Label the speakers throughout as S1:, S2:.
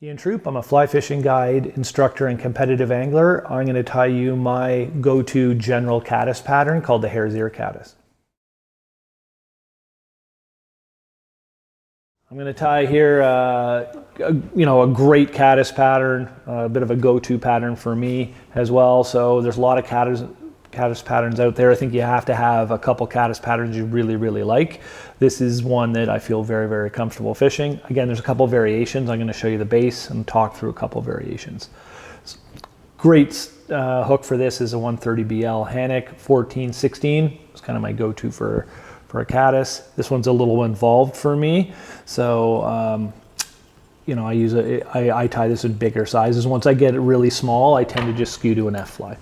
S1: Ian Troup, I'm a fly fishing guide, instructor, and competitive angler. I'm going to tie you my go-to general caddis pattern called the Hare's Ear Caddis. I'm going to tie here, a great caddis pattern, a bit of a go-to pattern for me as well. So there's a lot of caddis patterns out there. I think you have to have a couple caddis patterns you really, really like. This is one that I feel very, very comfortable fishing. Again, there's a couple variations. I'm going to show you the base and talk through a couple variations. Great hook for this is a 130 BL Hanak 14-16. It's kind of my go-to for a caddis. This one's a little involved for me. So, I tie this in bigger sizes. Once I get it really small, I tend to just skew to an F-fly.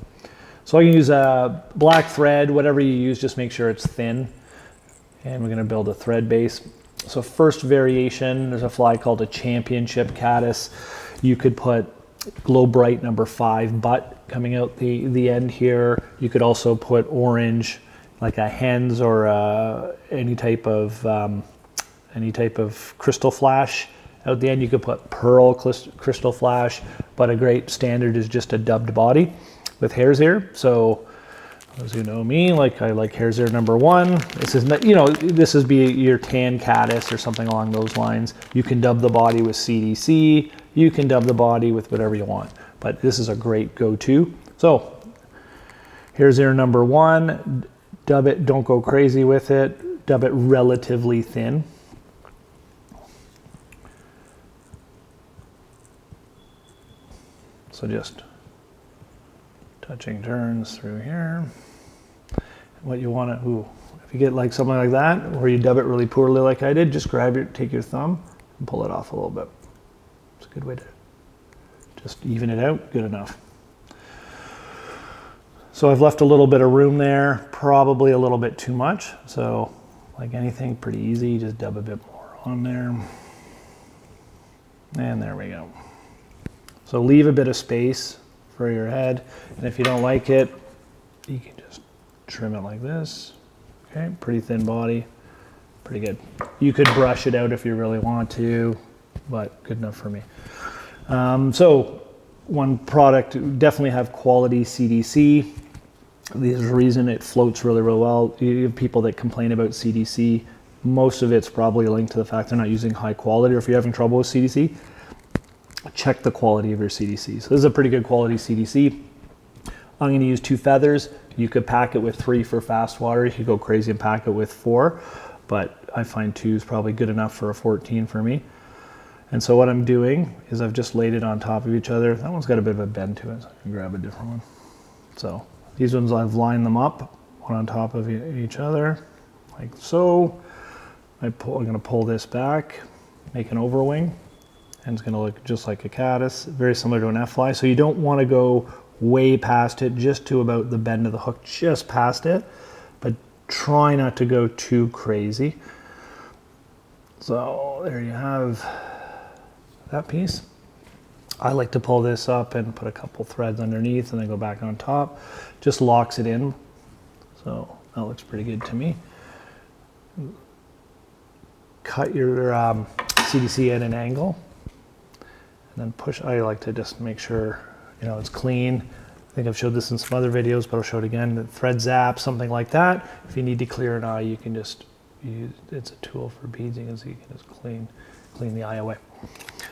S1: So I can use a black thread, whatever you use, just make sure it's thin. And we're gonna build a thread base. So first variation, there's a fly called a championship caddis. You could put Glo Brite number 5 butt coming out the end here. You could also put orange, like a hens or any type of crystal flash out the end. You could put pearl crystal flash, but a great standard is just a dubbed body with hare's ear. So as you know me, I like hare's ear number 1. This is, this is be your tan caddis or something along those lines. You can dub the body with CDC. You can dub the body with whatever you want, but this is a great go-to. So hare's ear number 1, dub it, don't go crazy with it. Dub it relatively thin. So just touching turns through here. What you want to, if you get like something like that, where you dub it really poorly like I did, just take your thumb and pull it off a little bit. It's a good way to just even it out, good enough. So I've left a little bit of room there, probably a little bit too much. So like anything, pretty easy, just dub a bit more on there. And there we go. So leave a bit of space for your head, and if you don't like it, you can just trim it like this. Okay, pretty thin body, pretty good. You could brush it out if you really want to, but good enough for me. So one product, definitely have quality CDC. There's a reason it floats really, really well. You have people that complain about CDC. Most of it's probably linked to the fact they're not using high quality, or if you're having trouble with CDC, check the quality of your CDC. So this is a pretty good quality CDC. I'm going to use 2 feathers. You could pack it with 3 for fast water. You could go crazy and pack it with 4, but I find 2 is probably good enough for a 14 for me. And so what I'm doing is I've just laid it on top of each other. That one's got a bit of a bend to it, so I can grab a different one. So these ones, I've lined them up, one on top of each other, like so. I'm going to pull this back, make an overwing. And it's going to look just like a caddis, very similar to an F-fly. So you don't want to go way past it, just to about the bend of the hook, just past it, but try not to go too crazy. So there you have that piece. I like to pull this up and put a couple threads underneath and then go back on top. Just locks it in. So that looks pretty good to me. Cut your CDC at an angle. And then push. I like to just make sure it's clean. I think I've showed this in some other videos, but I'll show it again. The thread zap, something like that. If you need to clear an eye, you can just use, it's a tool for beads. You can just clean the eye away.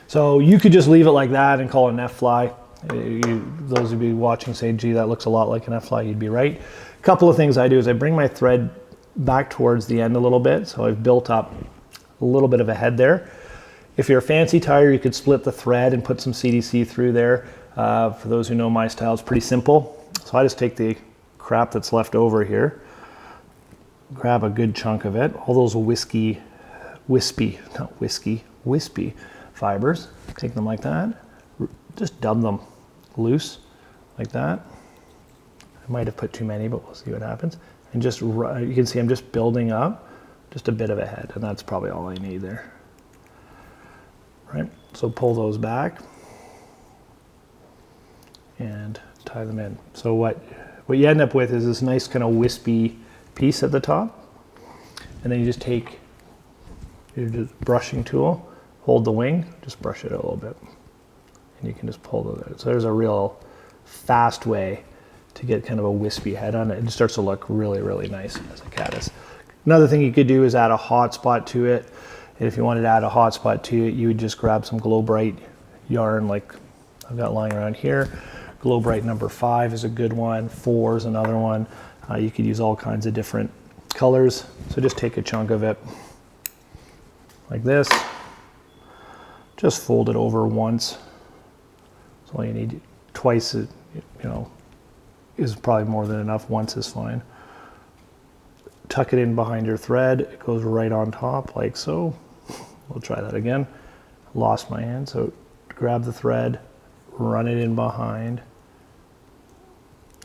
S1: So you could just leave it like that and call it an F-fly. Those who be watching say, gee, that looks a lot like an F-fly. You'd be right. A couple of things I do is I bring my thread back towards the end a little bit. So I've built up a little bit of a head there. If you're a fancy tire, you could split the thread and put some CDC through there. For those who know my style, it's pretty simple. So I just take the crap that's left over here, grab a good chunk of it, all those wispy fibers, take them like that, just dub them loose like that. I might have put too many, but we'll see what happens. And just, you can see I'm just building up just a bit of a head, and that's probably all I need there. Right, so pull those back and tie them in. So what you end up with is this nice kind of wispy piece at the top, and then you just take your brushing tool, hold the wing, just brush it a little bit. and you can just pull it out. So there's a real fast way to get kind of a wispy head on it. It starts to look really, really nice as a caddis. Another thing you could do is add a hot spot to it. And if you wanted to add a hot spot to it, you would just grab some Glo Brite yarn like I've got lying around here. Glo Brite number 5 is a good one. 4 is another one. You could use all kinds of different colors. So just take a chunk of it like this. Just fold it over once. So all you need. Twice, you know, is probably more than enough. Once is fine. Tuck it in behind your thread. It goes right on top like so. We'll try that again. Lost my hand. So grab the thread, run it in behind,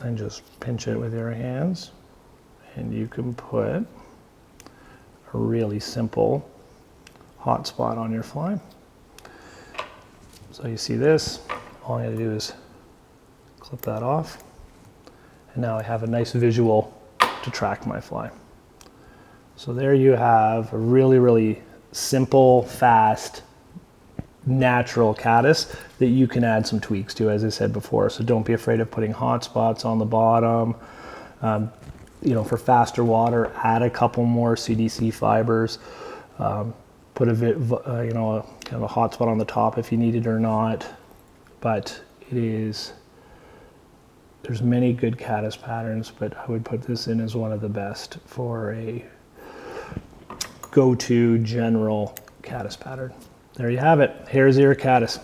S1: and just pinch it with your hands. And you can put a really simple hot spot on your fly. So you see this, all I gotta do is clip that off. And now I have a nice visual to track my fly. So there you have a really, really simple, fast, natural caddis that you can add some tweaks to, as I said before. So don't be afraid of putting hot spots on the bottom. You know, for faster water, add a couple more CDC fibers. Put a you know, kind of a hot spot on the top if you need it or not. But it is, there's many good caddis patterns, but I would put this in as one of the best for a go-to general caddis pattern. There you have it. Hare's your caddis.